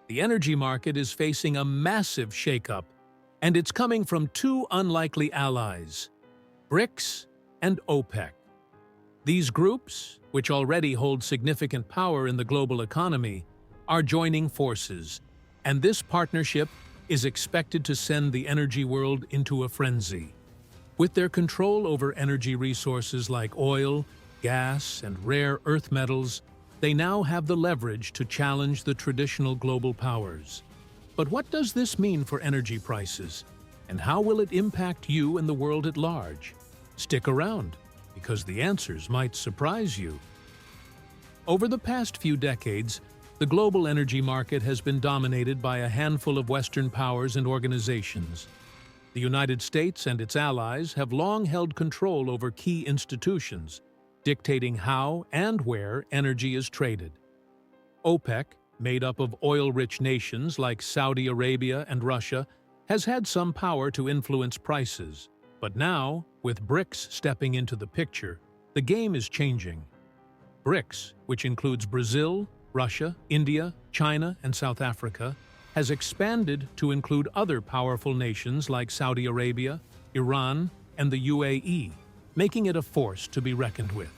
the energy market is facing a massive shakeup, and it's coming from two unlikely allies, BRICS and OPEC. These groups, which already hold significant power in the global economy, are joining forces, and this partnership is expected to send the energy world into a frenzy. With their control over energy resources like oil, gas, and rare earth metals, they now have the leverage to challenge the traditional global powers. But what does this mean for energy prices? And how will it impact you and the world at large? Stick around, because the answers might surprise you. Over the past few decades, the global energy market has been dominated by a handful of Western powers and organizations. The United States and its allies have long held control over key institutions, dictating how and where energy is traded. OPEC, made up of oil-rich nations like Saudi Arabia and Russia, has had some power to influence prices. But now, with BRICS stepping into the picture, the game is changing. BRICS, which includes Brazil, Russia, India, China, and South Africa, has expanded to include other powerful nations like Saudi Arabia, Iran, and the UAE, making it a force to be reckoned with.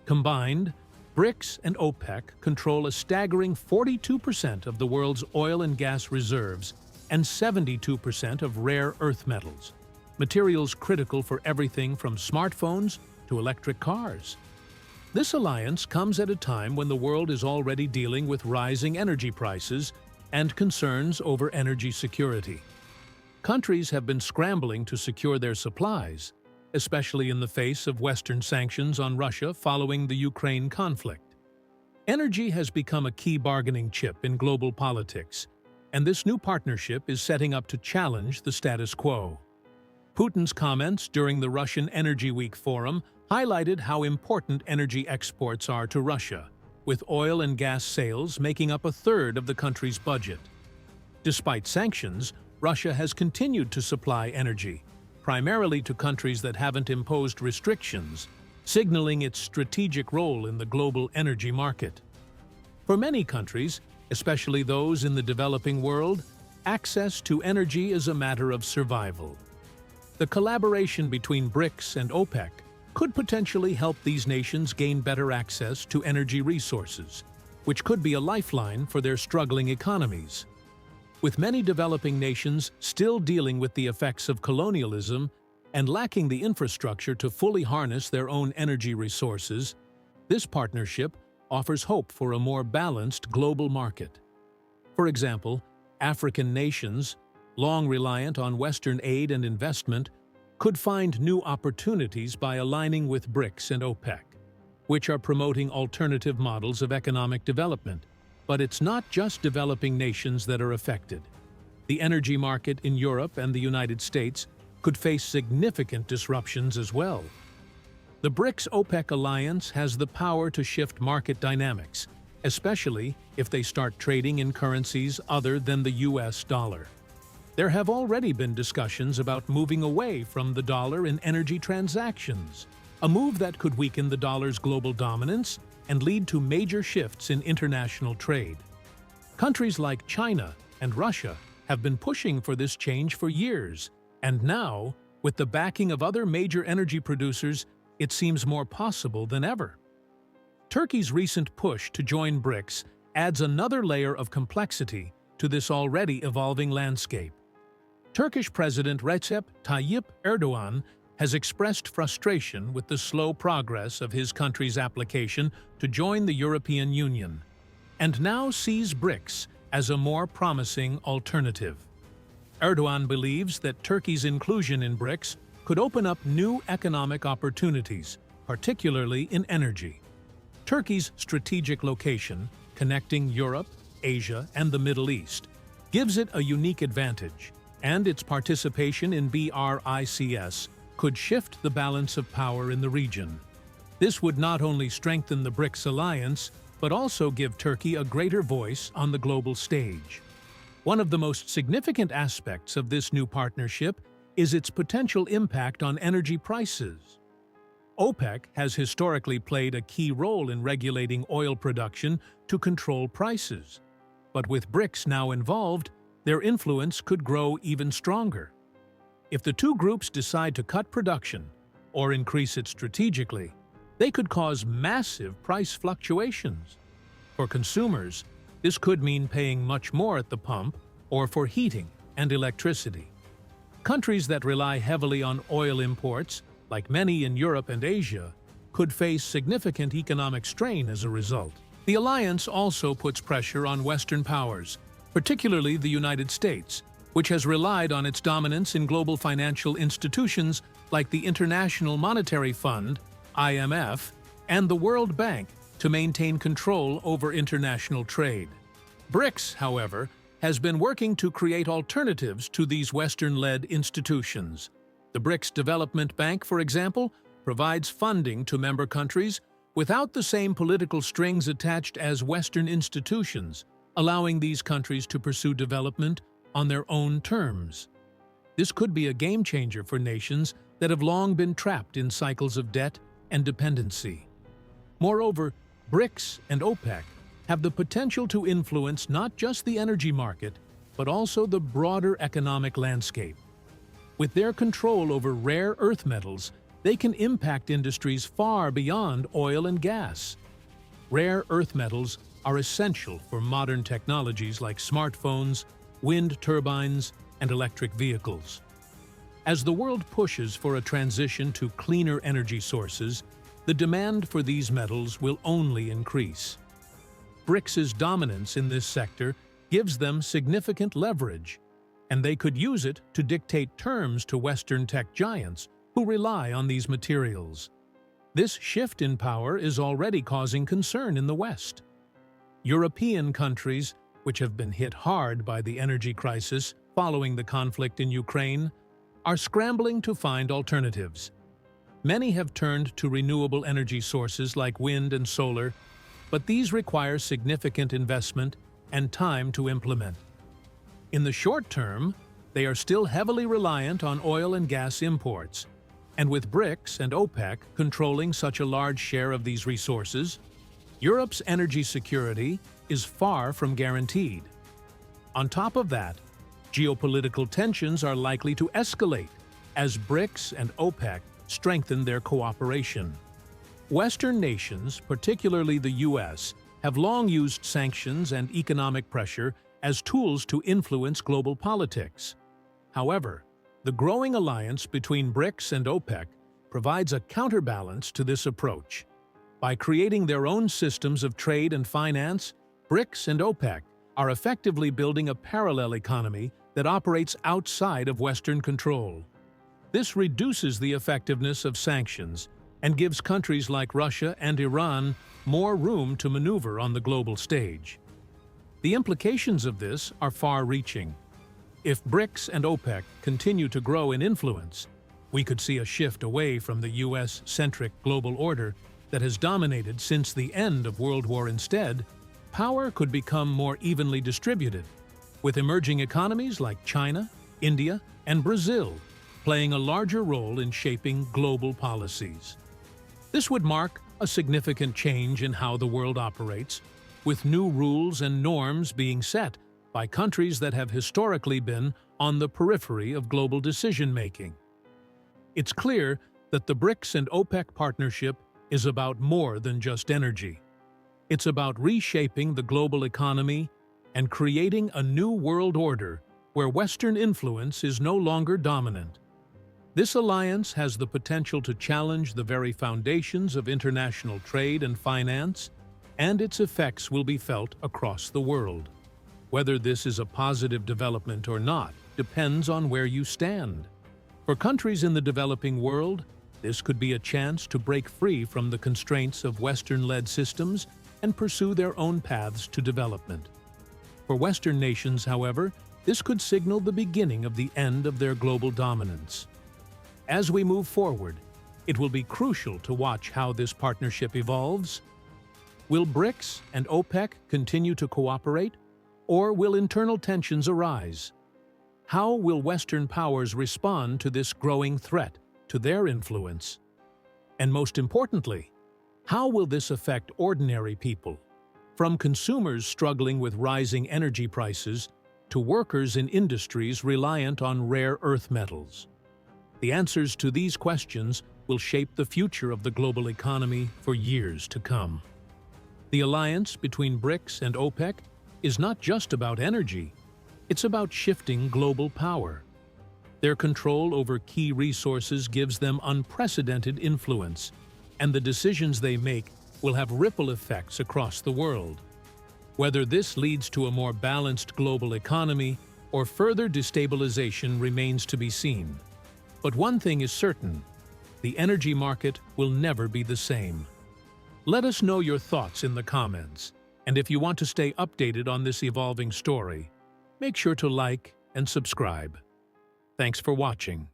Combined, BRICS and OPEC control a staggering 42% of the world's oil and gas reserves and 72% of rare earth metals, materials critical for everything from smartphones to electric cars. This alliance comes at a time when the world is already dealing with rising energy prices and concerns over energy security. Countries have been scrambling to secure their supplies, especially in the face of Western sanctions on Russia following the Ukraine conflict. Energy has become a key bargaining chip in global politics, and this new partnership is setting up to challenge the status quo. Putin's comments during the Russian Energy Week Forum highlighted how important energy exports are to Russia, with oil and gas sales making up a third of the country's budget. Despite sanctions, Russia has continued to supply energy, primarily to countries that haven't imposed restrictions, signaling its strategic role in the global energy market. For many countries, especially those in the developing world, access to energy is a matter of survival. The collaboration between BRICS and OPEC could potentially help these nations gain better access to energy resources, which could be a lifeline for their struggling economies. With many developing nations still dealing with the effects of colonialism and lacking the infrastructure to fully harness their own energy resources, this partnership offers hope for a more balanced global market. For example, African nations, long reliant on Western aid and investment, could find new opportunities by aligning with BRICS and OPEC, which are promoting alternative models of economic development. But it's not just developing nations that are affected. The energy market in Europe and the United States could face significant disruptions as well. The BRICS-OPEC alliance has the power to shift market dynamics, especially if they start trading in currencies other than the US dollar. There have already been discussions about moving away from the dollar in energy transactions, a move that could weaken the dollar's global dominance and lead to major shifts in international trade. Countries like China and Russia have been pushing for this change for years, and now, with the backing of other major energy producers, it seems more possible than ever. Turkey's recent push to join BRICS adds another layer of complexity to this already evolving landscape. Turkish President Recep Tayyip Erdogan has expressed frustration with the slow progress of his country's application to join the European Union, and now sees BRICS as a more promising alternative. Erdogan believes that Turkey's inclusion in BRICS could open up new economic opportunities, particularly in energy. Turkey's strategic location, connecting Europe, Asia, and the Middle East, gives it a unique advantage, and its participation in BRICS could shift the balance of power in the region. This would not only strengthen the BRICS alliance, but also give Turkey a greater voice on the global stage. One of the most significant aspects of this new partnership is its potential impact on energy prices. OPEC has historically played a key role in regulating oil production to control prices. But with BRICS now involved, their influence could grow even stronger. If the two groups decide to cut production or increase it strategically, they could cause massive price fluctuations. For consumers, this could mean paying much more at the pump or for heating and electricity. Countries that rely heavily on oil imports, like many in Europe and Asia, could face significant economic strain as a result. The alliance also puts pressure on Western powers, particularly the United States, which has relied on its dominance in global financial institutions like the International Monetary Fund, IMF, and the World Bank to maintain control over international trade. BRICS, however, has been working to create alternatives to these Western-led institutions. The BRICS Development Bank, for example, provides funding to member countries without the same political strings attached as Western institutions, allowing these countries to pursue development on their own terms. This could be a game-changer for nations that have long been trapped in cycles of debt and dependency. Moreover, BRICS and OPEC have the potential to influence not just the energy market, but also the broader economic landscape. With their control over rare earth metals, they can impact industries far beyond oil and gas. Rare earth metals are essential for modern technologies like smartphones, wind turbines, and electric vehicles. As the world pushes for a transition to cleaner energy sources, the demand for these metals will only increase. BRICS's dominance in this sector gives them significant leverage, and they could use it to dictate terms to Western tech giants who rely on these materials. This shift in power is already causing concern in the West. European countries, which have been hit hard by the energy crisis following the conflict in Ukraine, are scrambling to find alternatives. Many have turned to renewable energy sources like wind and solar, but these require significant investment and time to implement. In the short term, they are still heavily reliant on oil and gas imports, and with BRICS and OPEC controlling such a large share of these resources, Europe's energy security is far from guaranteed. On top of that, geopolitical tensions are likely to escalate as BRICS and OPEC strengthen their cooperation. Western nations, particularly the US, have long used sanctions and economic pressure as tools to influence global politics. However, the growing alliance between BRICS and OPEC provides a counterbalance to this approach. By creating their own systems of trade and finance, BRICS and OPEC are effectively building a parallel economy that operates outside of Western control. This reduces the effectiveness of sanctions and gives countries like Russia and Iran more room to maneuver on the global stage. The implications of this are far-reaching. If BRICS and OPEC continue to grow in influence, we could see a shift away from the US-centric global order that has dominated since the end of World War. Instead, power could become more evenly distributed, with emerging economies like China, India, and Brazil playing a larger role in shaping global policies. This would mark a significant change in how the world operates, with new rules and norms being set by countries that have historically been on the periphery of global decision-making. It's clear that the BRICS and OPEC partnership is about more than just energy. It's about reshaping the global economy and creating a new world order where Western influence is no longer dominant. This alliance has the potential to challenge the very foundations of international trade and finance, and its effects will be felt across the world. Whether this is a positive development or not depends on where you stand. For countries in the developing world, this could be a chance to break free from the constraints of Western-led systems and pursue their own paths to development. For Western nations, however, this could signal the beginning of the end of their global dominance. As we move forward, it will be crucial to watch how this partnership evolves. Will BRICS and OPEC continue to cooperate, or will internal tensions arise? How will Western powers respond to this growing threat to their influence? And most importantly, how will this affect ordinary people? From consumers struggling with rising energy prices to workers in industries reliant on rare earth metals. The answers to these questions will shape the future of the global economy for years to come. The alliance between BRICS and OPEC is not just about energy, it's about shifting global power. Their control over key resources gives them unprecedented influence, and the decisions they make will have ripple effects across the world. Whether this leads to a more balanced global economy or further destabilization remains to be seen. But one thing is certain: the energy market will never be the same. Let us know your thoughts in the comments, and if you want to stay updated on this evolving story, make sure to like and subscribe. Thanks for watching.